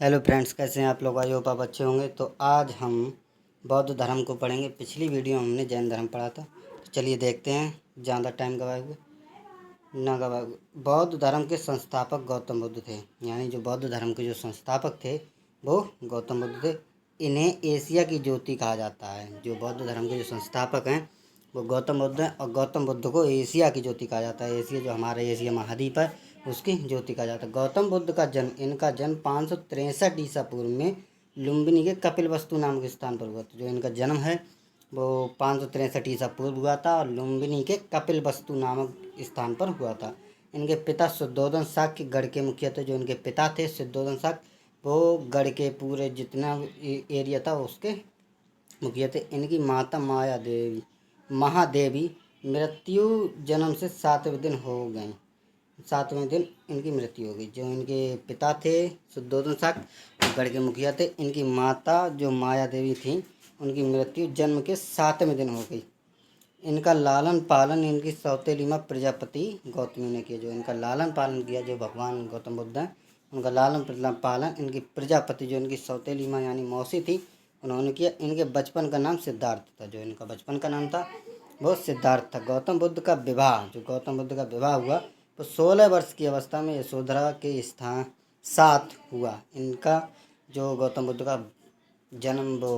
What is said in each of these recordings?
Hello friends, कैसे हैं आप लोग? आई होप आप अच्छे होंगे। तो आज हम बौद्ध धर्म को पढ़ेंगे। पिछली वीडियो में हमने जैन धर्म पढ़ा था, तो चलिए देखते हैं ज़्यादा टाइम गवाए हुए ना गवाए हुए। बौद्ध धर्म के संस्थापक गौतम बुद्ध थे, यानी जो बौद्ध धर्म के जो संस्थापक थे वो गौतम बुद्ध थे। इन्हें एशिया की ज्योति कहा जाता है। जो बौद्ध धर्म के जो संस्थापक हैं वो गौतम बुद्ध हैं, और गौतम बुद्ध को एशिया की ज्योति कहा जाता है। एशिया जो हमारा एशिया महाद्वीप है उसकी ज्योति कहा जाता है। गौतम बुद्ध का जन्म इनका जन्म 563 ईसा पूर्व में लुम्बिनी के कपिलवस्तु नामक स्थान पर हुआ था। जो इनका जन्म है वो 563 ईसा पूर्व हुआ था और लुम्बिनी के कपिलवस्तु नामक स्थान पर हुआ था। इनके पिता शुद्धोधन शाक्य गढ़ के मुखिया थे। जो इनके पिता थे शुद्धोधन शाक्य, वो गढ़ के पूरे जितना एरिया था उसके मुखिया थे। इनकी माता माया देवी महादेवी मृत्यु जन्म से 7वें दिन हो गई। 7वें दिन इनकी मृत्यु हो गई। जो इनके पिता थे शुद्धोधन शाक्य गढ़ के मुखिया थे। इनकी माता जो माया देवी थी उनकी मृत्यु जन्म के 7वें दिन हो गई। इनका लालन पालन इनकी सौतेली माँ प्रजापति गौतमी ने किया। जो इनका लालन पालन किया जो भगवान गौतम बुद्ध हैं उनका लालन पालन इनकी प्रजापति जो इनकी सौतेली माँ यानी मौसी थी उन्होंने किया। इनके बचपन का नाम सिद्धार्थ था। जो इनका बचपन का नाम था वो सिद्धार्थ था। गौतम बुद्ध का विवाह जो गौतम बुद्ध का विवाह हुआ तो 16 वर्ष की अवस्था में यशोधरा के स्थान साथ हुआ। इनका जो गौतम बुद्ध का जन्म वो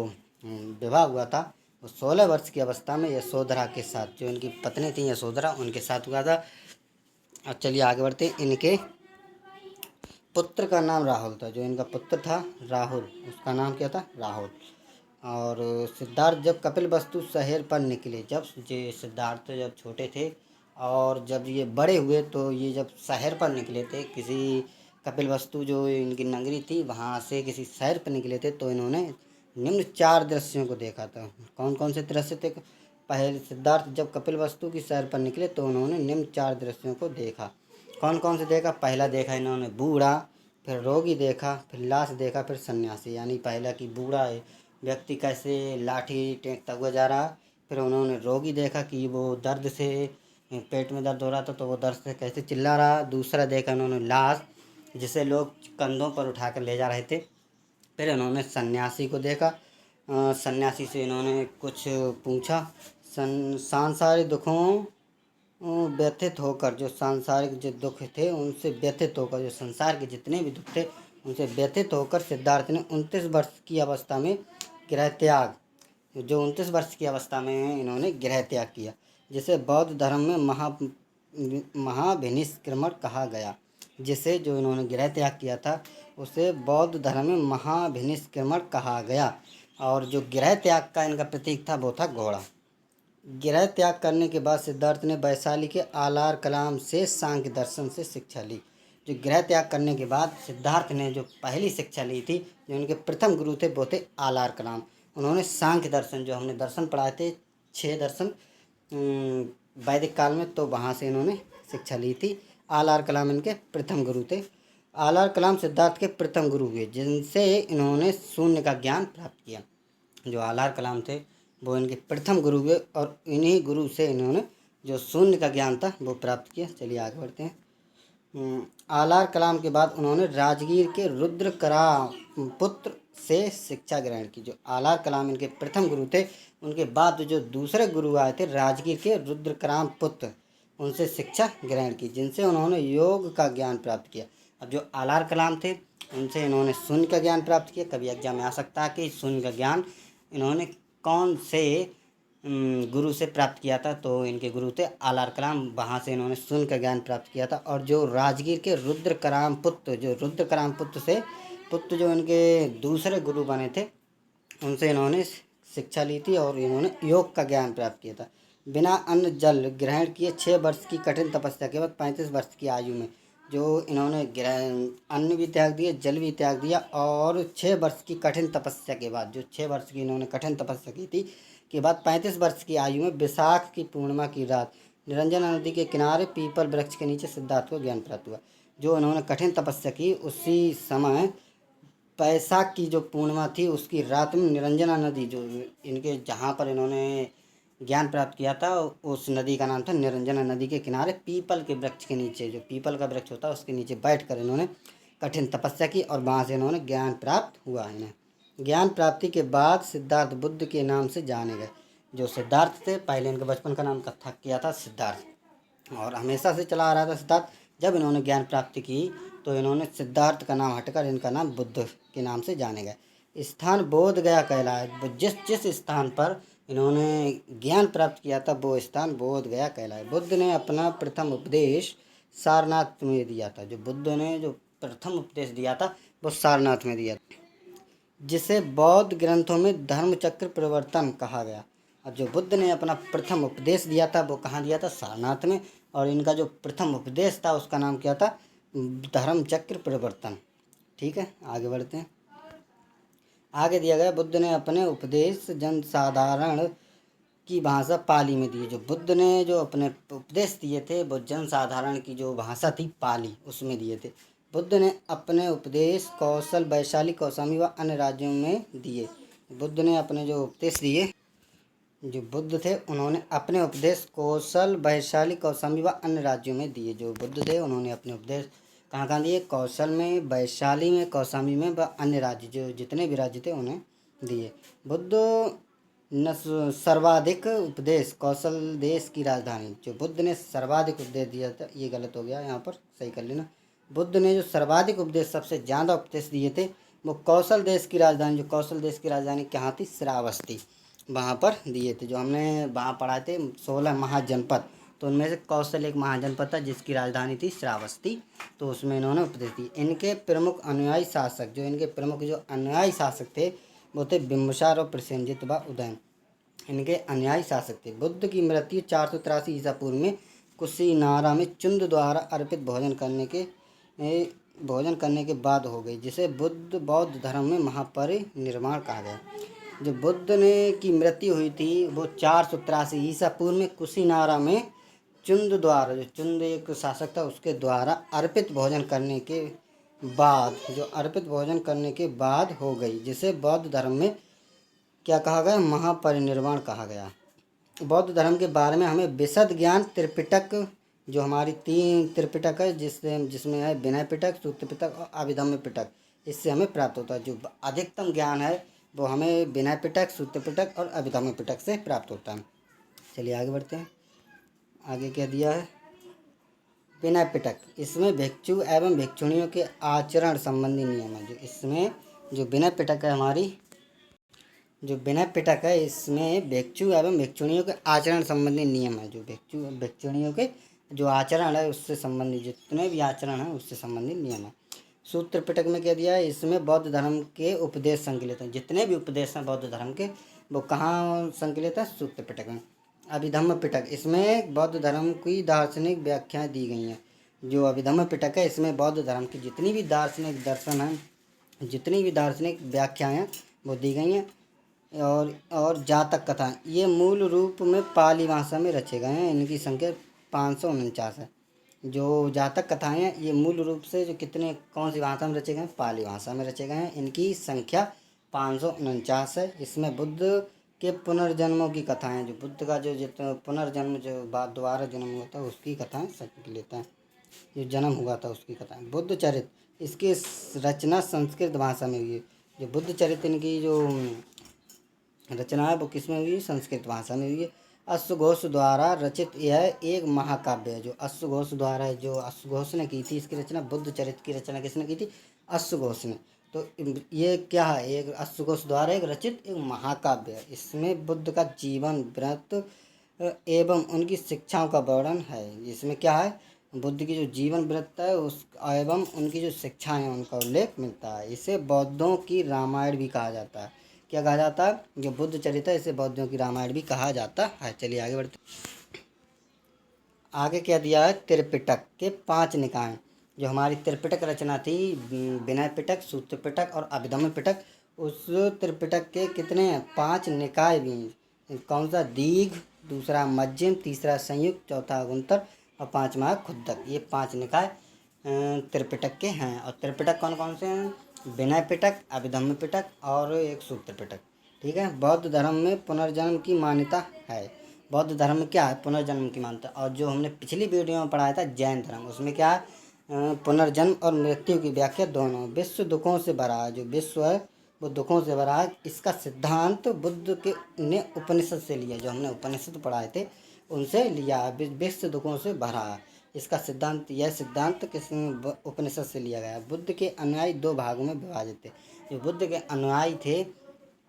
विवाह हुआ था वो 16 वर्ष की अवस्था में यशोधरा के साथ, जो इनकी पत्नी थी यशोधरा, उनके साथ हुआ था। अब चलिए आगे बढ़ते। इनके पुत्र का नाम राहुल था। जो इनका पुत्र था राहुल, उसका नाम क्या था? राहुल। और सिद्धार्थ जब कपिलवस्तु शहर पर निकले, जब ये सिद्धार्थ जब छोटे थे और जब ये बड़े हुए तो ये जब शहर पर निकले थे, किसी कपिलवस्तु जो इनकी नगरी थी वहाँ से किसी शहर पर निकले थे, तो इन्होंने निम्न 4 दृश्यों को देखा था। कौन कौन से दृश्य थे? पहले सिद्धार्थ जब कपिलवस्तु की शहर पर निकले तो उन्होंने निम्न 4 दृश्यों को देखा। कौन कौन से देखा? पहला देखा इन्होंने बूढ़ा, फिर रोगी देखा, फिर लाश देखा, फिर सन्यासी। यानी पहला कि बूढ़ा व्यक्ति कैसे लाठी टेकता हुआ जा रहा। फिर उन्होंने रोगी देखा कि वो दर्द से पेट में दर्द हो रहा था तो वो दर्द से कैसे चिल्ला रहा। दूसरा देखा उन्होंने लाश, जिसे लोग कंधों पर उठा कर ले जा रहे थे। फिर इन्होंने सन्यासी को देखा। सन्यासी से इन्होंने कुछ पूछा। सांसारिक दुखों व्यथित होकर, जो सांसारिक जो दुख थे उनसे व्यथित होकर, जो संसार के जितने भी दुख थे उनसे व्यथित होकर सिद्धार्थ ने 29 वर्ष की अवस्था में गृह त्याग, जो 29 वर्ष की अवस्था में इन्होंने गृह त्याग किया, जिसे बौद्ध धर्म में महाभिनिष्क्रमण कहा गया। जिसे जो इन्होंने गृह त्याग किया था उसे बौद्ध धर्म में महाभिनिष्क्रमण कहा गया। और जो गृह त्याग का इनका प्रतीक था वो था घोड़ा। गृह त्याग करने के बाद सिद्धार्थ ने वैशाली के आलार कलाम से सांख्य दर्शन से शिक्षा ली। जो गृह त्याग करने के बाद सिद्धार्थ ने जो पहली शिक्षा ली थी, जो उनके प्रथम गुरु थे वो थे आलार कलाम। उन्होंने सांख्य दर्शन, जो हमने दर्शन पढ़ाए थे 6 दर्शन वैदिक काल में, तो वहाँ से इन्होंने शिक्षा ली थी। आलार कलाम इनके प्रथम गुरु थे। आलार कलाम सिद्धार्थ के प्रथम गुरु हुए, जिनसे इन्होंने शून्य का ज्ञान प्राप्त किया। जो आलार कलाम थे वो इनके प्रथम गुरु हुए और इन्हीं गुरु से इन्होंने जो शून्य का ज्ञान था वो प्राप्त किया। चलिए आगे बढ़ते हैं। आलार कलाम के बाद उन्होंने राजगीर के रुद्रकरा पुत्र से शिक्षा ग्रहण की। जो आलार कलाम इनके प्रथम गुरु थे, उनके बाद जो दूसरे गुरु आए थे राजगीर के रुद्रकराम पुत्र, उनसे शिक्षा ग्रहण की, जिनसे उन्होंने योग का ज्ञान प्राप्त किया। अब जो आलार कलाम थे उनसे इन्होंने शून्य का ज्ञान प्राप्त किया। कभी एग्जाम में आ सकता है कि शून्य का ज्ञान इन्होंने कौन से गुरु से प्राप्त किया था, तो इनके गुरु थे आलार कलाम, वहाँ से इन्होंने शून्य का ज्ञान प्राप्त किया था। और जो राजगीर के रुद्रकराम पुत्र, जो रुद्रकराम पुत्र जो इनके दूसरे गुरु बने थे, उनसे इन्होंने शिक्षा ली थी और इन्होंने योग का ज्ञान प्राप्त किया था। बिना अन्न जल ग्रहण किए 6 वर्ष की कठिन तपस्या के बाद 35 वर्ष की आयु में जो इन्होंने अन्न भी त्याग दिया, जल भी त्याग दिया, और 6 वर्ष की कठिन तपस्या के बाद, जो 6 वर्ष की इन्होंने कठिन तपस्या की थी के बाद 35 वर्ष की आयु में विशाख की पूर्णिमा की रात निरंजना नदी के किनारे पीपल वृक्ष के नीचे सिद्धार्थ को ज्ञान प्राप्त हुआ। जो इन्होंने कठिन तपस्या की उसी समय बैसाख की जो पूर्णिमा थी उसकी रात में निरंजना नदी, जो इनके जहाँ पर इन्होंने ज्ञान प्राप्त किया था उस नदी का नाम था निरंजना नदी के किनारे पीपल के वृक्ष के नीचे, जो पीपल का वृक्ष होता है उसके नीचे बैठकर इन्होंने कठिन तपस्या की और वहाँ से इन्होंने ज्ञान प्राप्त हुआ। इन्हें ज्ञान प्राप्ति के बाद सिद्धार्थ बुद्ध के नाम से जाने गए। जो सिद्धार्थ थे, पहले इनके बचपन का नाम कथा किया था सिद्धार्थ, और हमेशा से चला आ रहा था सिद्धार्थ। जब इन्होंने ज्ञान प्राप्ति की तो इन्होंने सिद्धार्थ का नाम हटकर इनका नाम बुद्ध के नाम से जाने गए। स्थान बोध गया कहलाए। जिस जिस स्थान पर इन्होंने ज्ञान प्राप्त किया था वो स्थान बोध गया कहलाए। बुद्ध ने अपना प्रथम उपदेश सारनाथ में दिया था। जो बुद्ध ने जो प्रथम उपदेश दिया था वो सारनाथ में दिया था, जिसे बौद्ध ग्रंथों में धर्मचक्र प्रवर्तन कहा गया। और जो बुद्ध ने अपना प्रथम उपदेश दिया था वो कहाँ दिया था? सारनाथ में। और इनका जो प्रथम उपदेश था उसका नाम क्या था? धर्मचक्र प्रवर्तन। ठीक है, आगे बढ़ते हैं। आगे दिया गया, बुद्ध ने अपने उपदेश जनसाधारण की भाषा पाली में दिए। जो बुद्ध ने जो अपने उपदेश दिए थे वो जनसाधारण की जो भाषा थी पाली, उसमें दिए थे। बुद्ध ने अपने उपदेश कौशल, वैशाली, कौशाम्बी व अन्य राज्यों में दिए। बुद्ध ने अपने जो उपदेश दिए, जो बुद्ध थे उन्होंने अपने उपदेश कौशल, वैशाली, कौशाम्बी व अन्य राज्यों में दिए। जो बुद्ध थे उन्होंने अपने उपदेश कहाँ कहाँ दिए? कौशल में, वैशाली में, कौशाम्बी में व अन्य राज्य, जो जितने भी राज्य थे उन्हें दिए। बुद्ध न सर्वाधिक उपदेश कौशल देश की राजधानी। जो बुद्ध ने सर्वाधिक उपदेश दिया था, ये गलत हो गया, यहाँ पर सही कर लेना। बुद्ध ने जो सर्वाधिक उपदेश, सबसे ज़्यादा उपदेश दिए थे वो कौशल देश की राजधानी। जो कौशल देश की राजधानी कहाँ थी? श्रावस्ती, वहाँ पर दिए थे। जो हमने वहाँ पढ़ाए थे 16 महाजनपद, तो उनमें से कौशल एक महाजनपद था जिसकी राजधानी थी श्रावस्ती, तो उसमें इन्होंने उपदेश दिए। इनके प्रमुख अनुयायी शासक, जो इनके प्रमुख जो अनुयायी शासक थे वो थे बिम्बिसार और प्रसेनजित व उदयन, इनके अनुयायी शासक थे। बुद्ध की मृत्यु 483 ईसा पूर्व में कुशीनारा में चुंद द्वारा अर्पित भोजन करने के बाद हो गई, जिसे बौद्ध धर्म में महापरिनिर्वाण कहा गया। जो बुद्ध ने की मृत्यु हुई थी वो 483 ईसा पूर्व में कुशीनारा में चुंद द्वारा, जो चुंद एक शासक था उसके द्वारा अर्पित भोजन करने के बाद हो गई, जिसे बौद्ध धर्म में क्या कहा गया? महापरिनिर्वाण कहा गया। बौद्ध धर्म के बारे में हमें विशद ज्ञान त्रिपिटक, जो हमारी 3 त्रिपिटक है, जिसमें है विनय पिटक, सूत्र पिटक और अभिधम्म पिटक, इससे हमें प्राप्त होता है। जो अधिकतम ज्ञान है वो हमें विनय पिटक, सूत्र पिटक और अभिधम्म पिटक से प्राप्त होता है। चलिए आगे बढ़ते हैं। आगे क्या दिया है? विनय पिटक, इसमें भिक्षु एवं भिक्षुणियों के आचरण संबंधी नियम है। जो इसमें जो विनय पिटक है इसमें भिक्षु एवं भिक्षुणियों के आचरण संबंधी नियम है। जो भिक्षु भिक्षुणियों के जो आचरण है उससे संबंधित, जितने भी आचरण है उससे संबंधित नियम है। सूत्र पिटक में क्या दिया है? इसमें बौद्ध धर्म के उपदेश संकलित हैं। जितने भी उपदेश हैं बौद्ध धर्म के वो कहाँ संकलित है? सूत्र पिटक में। अभिधम्म पिटक, इसमें बौद्ध धर्म की दार्शनिक व्याख्याएं दी गई हैं। जो अभिधम्म पिटक है इसमें बौद्ध धर्म की जितनी भी दार्शनिक दर्शन हैं, जितनी भी दार्शनिक व्याख्याएं हैं वो दी गई हैं। और जातक कथा, ये मूल रूप में पाली भाषा में रचे गए हैं। इनकी संख्या 549 है। जो जातक कथाएं हैं ये मूल रूप से जो कौन सी भाषा में रचे गए हैं? पाली भाषा में रचे गए हैं। इनकी संख्या 549 है। इसमें बुद्ध के पुनर्जन्मों की कथाएं, जो बुद्ध का जो पुनर्जन्म, जो दोबारा जन्म होता है उसकी कथाएं लेता है, जो जन्म हुआ था उसकी कथाएं। बुद्ध चरित, इसकी रचना संस्कृत भाषा में हुई है। जो बुद्ध चरित्र इनकी जो रचना है वो किस में हुई है? संस्कृत भाषा में हुई है। अश्वघोष द्वारा रचित यह एक महाकाव्य है। जो अश्वघोष द्वारा है, जो अश्वघोष ने की थी इसकी रचना, बुद्ध चरित्र की रचना किसने की थी? अश्वघोष ने। तो ये क्या है? एक अश्वघोष द्वारा एक रचित एक महाकाव्य है। इसमें बुद्ध का जीवन, व्रत एवं उनकी शिक्षाओं का वर्णन है। इसमें क्या है? बुद्ध की जो जीवन व्रत है उस एवं उनकी जो शिक्षाएं हैं उनका उल्लेख मिलता है। इसे बौद्धों की रामायण भी कहा जाता है। क्या कहा जाता है? जो बुद्ध चरित्र है इसे बौद्धों की रामायण भी कहा जाता है। चलिए आगे बढ़ते। आगे क्या दिया है? त्रिपिटक के 5 निकाय। जो हमारी त्रिपिटक रचना थी, विनय पिटक, सूत्र पिटक और अभिधम्म पिटक, उस त्रिपिटक के कितने हैं? 5 निकाय भी हैं। कौन सा? दीघ, दूसरा मध्यम, तीसरा संयुक्त, चौथा गुंतर और 5वां खुद्दक। ये 5 निकाय त्रिपिटक के हैं। और त्रिपिटक कौन कौन से हैं? विनय पिटक, अभिधम्म पिटक और एक सूत्र पिटक। ठीक है। बौद्ध धर्म में पुनर्जन्म की मान्यता है। बौद्ध धर्म में क्या है? पुनर्जन्म की मान्यता। और जो हमने पिछली वीडियो में पढ़ाया था जैन धर्म, उसमें क्या है? पुनर्जन्म और मृत्यु की व्याख्या दोनों। विश्व दुखों से भरा है, जो विश्व है वो दुखों से भरा है। इसका सिद्धांत बुद्ध के ने उपनिषद से लिया, जो हमने उपनिषद पढ़ाए थे उनसे लिया है। विश्व दुखों से भरा है, इसका सिद्धांत, यह सिद्धांत किस उपनिषद से लिया गया है। बुद्ध के अनुयायी दो भागों में विभाजित थे। जो बुद्ध के अनुयायी थे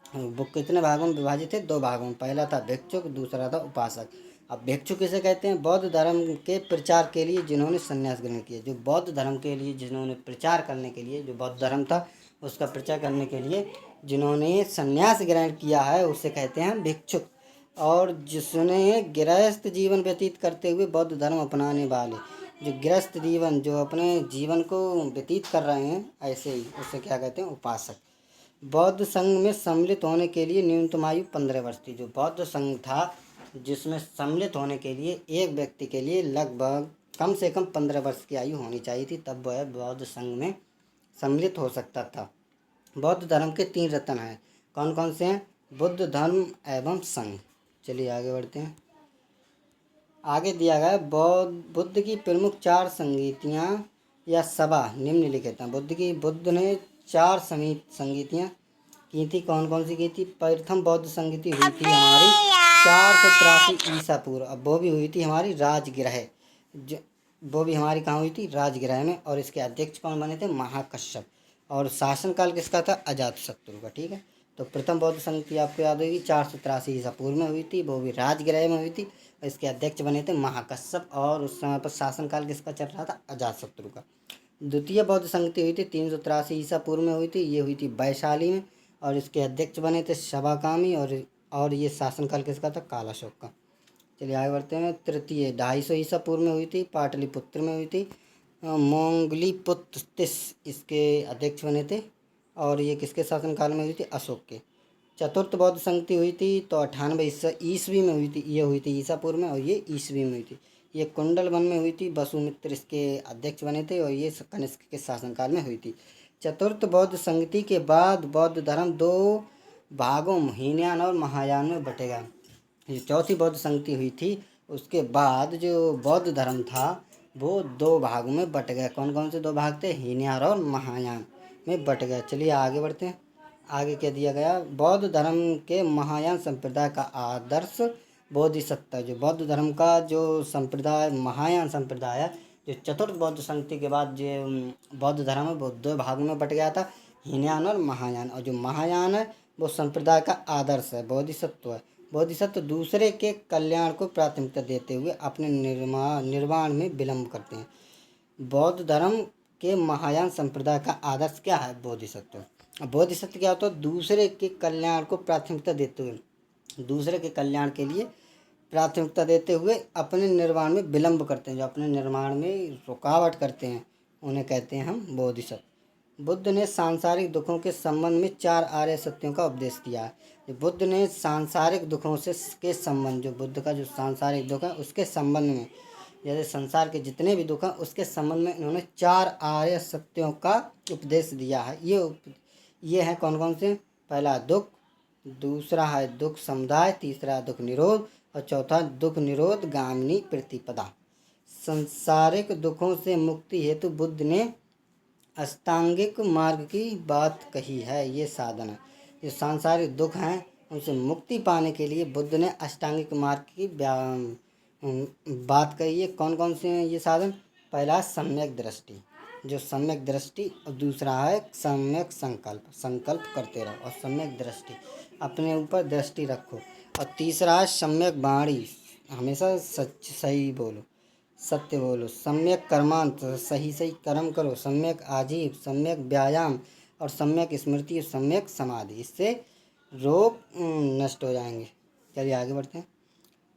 वो कितने भागों में विभाजित थे? दो भागों में। पहला था भिक्षुक, दूसरा था उपासक। अब भिक्षुक किसे कहते हैं? बौद्ध धर्म के प्रचार के लिए जिन्होंने संन्यास ग्रहण किया। जो बौद्ध धर्म के लिए जिन्होंने प्रचार करने के लिए, जो बौद्ध धर्म था उसका प्रचार करने के लिए जिन्होंने संन्यास ग्रहण किया है उसे कहते हैं भिक्षुक। और जिसने गृहस्थ जीवन व्यतीत करते हुए बौद्ध धर्म अपनाने वाले, जो गृहस्थ जीवन, जो अपने जीवन को व्यतीत कर रहे हैं ऐसे ही, उसे क्या कहते हैं? उपासक। बौद्ध संघ में सम्मिलित होने के लिए न्यूनतम आयु 15 वर्ष थी। जो बौद्ध संघ था जिसमें सम्मिलित होने के लिए एक व्यक्ति के लिए लगभग कम से कम 15 वर्ष की आयु होनी चाहिए थी, तब वह बौद्ध संघ में सम्मिलित हो सकता था। बौद्ध धर्म के 3 रत्न हैं। कौन कौन से हैं? बुद्ध, धर्म एवं संघ। चलिए आगे बढ़ते हैं। आगे दिया गया बुद्ध की प्रमुख 4 संगीतियाँ या सभा निम्नलिखित हैं। बुद्ध ने 4 संगीतियाँ की थी। कौन कौन सी की थी? प्रथम बौद्ध संगीति हुई थी हमारी 483 ईसा पूर्व। अब वो भी हुई थी हमारी राजगृह, वो भी हमारी कहाँ हुई थी? राजगृह में। और इसके अध्यक्ष कौन बने थे? महाकश्यप। और शासनकाल किसका था? अजातशत्रु का। ठीक है, तो प्रथम बौद्ध संगीति आपको याद होगी 483 ईसा पूर्व में हुई थी, वो भी राजगृह में हुई थी। इसके अध्यक्ष बने थे महाकश्यप। और उस समय पर शासनकाल किसका चल रहा था? अजातशत्रु का। द्वितीय बौद्ध संगति हुई थी 383 ईसा पूर्व में हुई थी, ये हुई थी वैशाली में। और इसके अध्यक्ष बने थे शबाकामी। और ये शासनकाल किसका था? कालाशोक का। चलिए आगे बढ़ते हैं। तृतीय 250 ईसा पूर्व में हुई थी, पाटलिपुत्र में हुई थी। मोंगलीपुत्र इसके अध्यक्ष बने थे। और ये किसके शासनकाल में हुई थी? अशोक के। चतुर्थ बौद्ध संगति हुई थी तो 98 ईस्वी में हुई थी, ये हुई थी ईसा पूर्व में, और ये ईस्वी में हुई थी। ये कुंडलवन में हुई थी, वसुमित्र इसके अध्यक्ष बने थे, और ये कनिष्क के शासनकाल में हुई थी। चतुर्थ बौद्ध संगति के बाद बौद्ध धर्म 2 भागों हीनयान और महायान में बटेगा। ये चौथी बौद्ध संगति हुई थी, उसके बाद जो बौद्ध धर्म था वो 2 भागों में बट गया। कौन कौन से 2 भाग थे? हीनयान और महायान में बट गया। चलिए आगे बढ़ते हैं। आगे क्या दिया गया? बौद्ध धर्म के महायान संप्रदाय का आदर्श बोधिसत्व। जो बौद्ध धर्म का जो संप्रदाय महायान संप्रदाय है, जो चतुर्थ बौद्ध संगति के बाद जो बौद्ध धर्म है वो 2 भागों में बट गया था, हीनयान और महायान। और जो महायान है वो संप्रदाय का आदर्श है, बोधिसत्व है। बोधिसत्व दूसरे के कल्याण को प्राथमिकता देते हुए अपने निर्वाण में विलंब करते हैं। बौद्ध धर्म के महायान संप्रदाय का आदर्श क्या है? बोधिसत्व। अब बोधिसत्व क्या होता है? दूसरे के कल्याण को प्राथमिकता देते हुए, दूसरे के कल्याण के लिए प्राथमिकता देते हुए अपने निर्माण में विलंब करते हैं। जो अपने निर्माण में रुकावट करते हैं उन्हें कहते हैं हम बोधिसत्व। बुद्ध ने सांसारिक दुखों के संबंध में 4 आर्य सत्यों का उपदेश दिया है। बुद्ध ने सांसारिक दुखों से के संबंध, जो बुद्ध का जो सांसारिक दुख है उसके संबंध में, जैसे संसार के जितने भी दुख हैं उसके संबंध में इन्होंने 4 आर्य सत्यों का उपदेश दिया है। ये हैं कौन कौन से? पहला दुख, दूसरा है दुख समुदाय, तीसरा है दुख निरोध, और चौथा दुख निरोध गामिनी प्रतिपदा। संसारिक दुखों से मुक्ति हेतु बुद्ध ने अष्टांगिक मार्ग की बात कही है। ये साधन है, जो सांसारिक दुख हैं उनसे मुक्ति पाने के लिए बुद्ध ने अष्टांगिक मार्ग की बात कही है। कौन कौन से हैं ये साधन? पहला सम्यक दृष्टि, जो सम्यक दृष्टि, और दूसरा है सम्यक संकल्प, संकल्प करते रहो, और सम्यक दृष्टि, अपने ऊपर दृष्टि रखो। और तीसरा है सम्यक वाणी, हमेशा सही बोलो, सत्य बोलो। सम्यक कर्मांत, सही सही कर्म करो। सम्यक आजीव, सम्यक व्यायाम, और सम्यक स्मृति, और सम्यक समाधि। इससे रोग नष्ट हो जाएंगे। चलिए आगे बढ़ते हैं।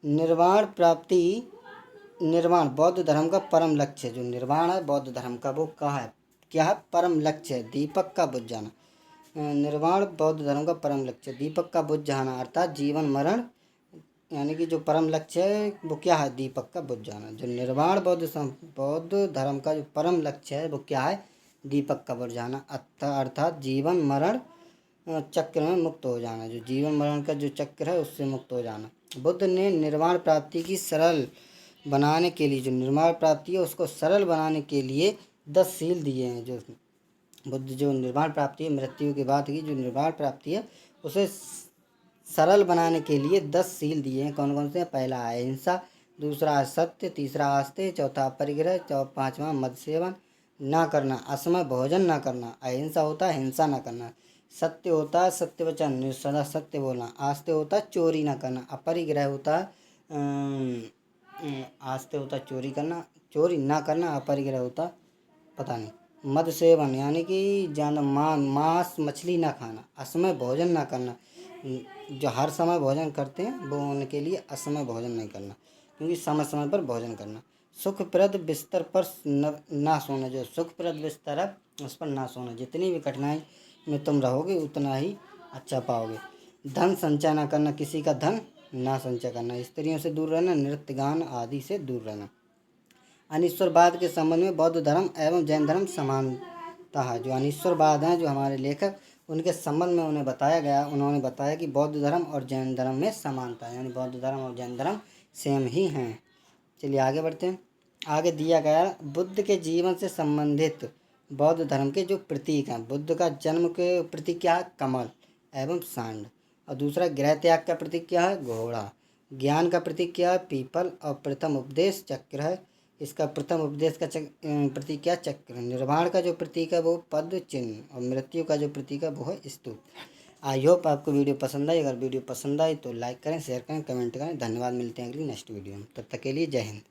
निर्वाण प्राप्ति। निर्वाण बौद्ध धर्म का परम लक्ष्य है। जो निर्वाण है बौद्ध धर्म का वो क्या है? परम लक्ष्य है, दीपक का बुझ जाना। निर्वाण बौद्ध धर्म का परम लक्ष्य, दीपक का बुझ जाना, अर्थात जीवन मरण, यानी कि जो परम लक्ष्य है वो क्या है? दीपक का बुझ जाना। जो निर्वाण बौद्ध धर्म का जो परम लक्ष्य है वो क्या है? दीपक का बुझ जाना, अर्थात जीवन मरण चक्र में मुक्त हो जाना। जो जीवन मरण का जो चक्र है उससे मुक्त हो जाना। बुद्ध ने निर्वाण प्राप्ति की सरल बनाने के लिए, जो निर्वाण प्राप्ति है उसको सरल बनाने के लिए 10 सील दिए हैं। जो बुद्ध जो निर्वाण प्राप्ति है, मृत्यु के बाद की जो निर्वाण प्राप्ति है, उसे सरल बनाने के लिए 10 सील दिए हैं। कौन कौन से हैं? पहला अहिंसा, दूसरा असत्य, तीसरा आस्ते, चौथा अपरिग्रह, पाँचवा मद सेवन ना करना, असमय भोजन ना करना। अहिंसा होता है हिंसा ना करना, सत्य होता है सत्य वचन, सदा सत्य बोलना, आस्ते होता है चोरी ना करना, अपरिग्रह होता है आस्ते होता है चोरी करना, चोरी ना करना, अपरिग्रह होता पता नहीं, मद सेवन यानी कि ज़्यादा मांस मछली ना खाना, असमय भोजन ना करना। जो हर समय भोजन करते हैं वो उनके लिए असमय भोजन नहीं करना, क्योंकि समय समय पर भोजन करना। सुखप्रद बिस्तर पर ना सोना, जो सुखप्रद बिस्तर है उस पर ना सोना। जितनी भी कठिनाई में तुम रहोगे उतना ही अच्छा पाओगे। धन संचय ना करना, किसी का धन ना संचय करना। स्त्रियों से दूर रहना, नृत्य गान आदि से दूर रहना। अनिश्वरवाद के संबंध में बौद्ध धर्म एवं जैन धर्म समानता है। जो अनिश्वरवाद हैं, जो हमारे लेखक, उनके संबंध में उन्हें बताया गया, उन्होंने बताया कि बौद्ध धर्म और जैन धर्म में समानता है, यानी बौद्ध धर्म और जैन धर्म सेम ही हैं। चलिए आगे बढ़ते हैं। आगे दिया गया बुद्ध के जीवन से संबंधित बौद्ध धर्म के जो प्रतीक हैं। बुद्ध का जन्म के प्रतीक क्या है? कमल एवं सांड। और दूसरा गृह त्याग का प्रतीक क्या है? घोड़ा। ज्ञान का प्रतीक क्या है? पीपल। और प्रथम उपदेश चक्र है। इसका प्रथम उपदेश का प्रतीक क्या? चक्र। निर्वाण का जो प्रतीक है वो पद्म चिन्ह, और मृत्यु का जो प्रतीक है वो है स्तूप। आई होप आपको वीडियो पसंद आई। अगर वीडियो पसंद आई तो लाइक करें, शेयर करें, कमेंट करें। धन्यवाद। मिलते हैं अगली नेक्स्ट वीडियो में। तब तक के लिए जय हिंद।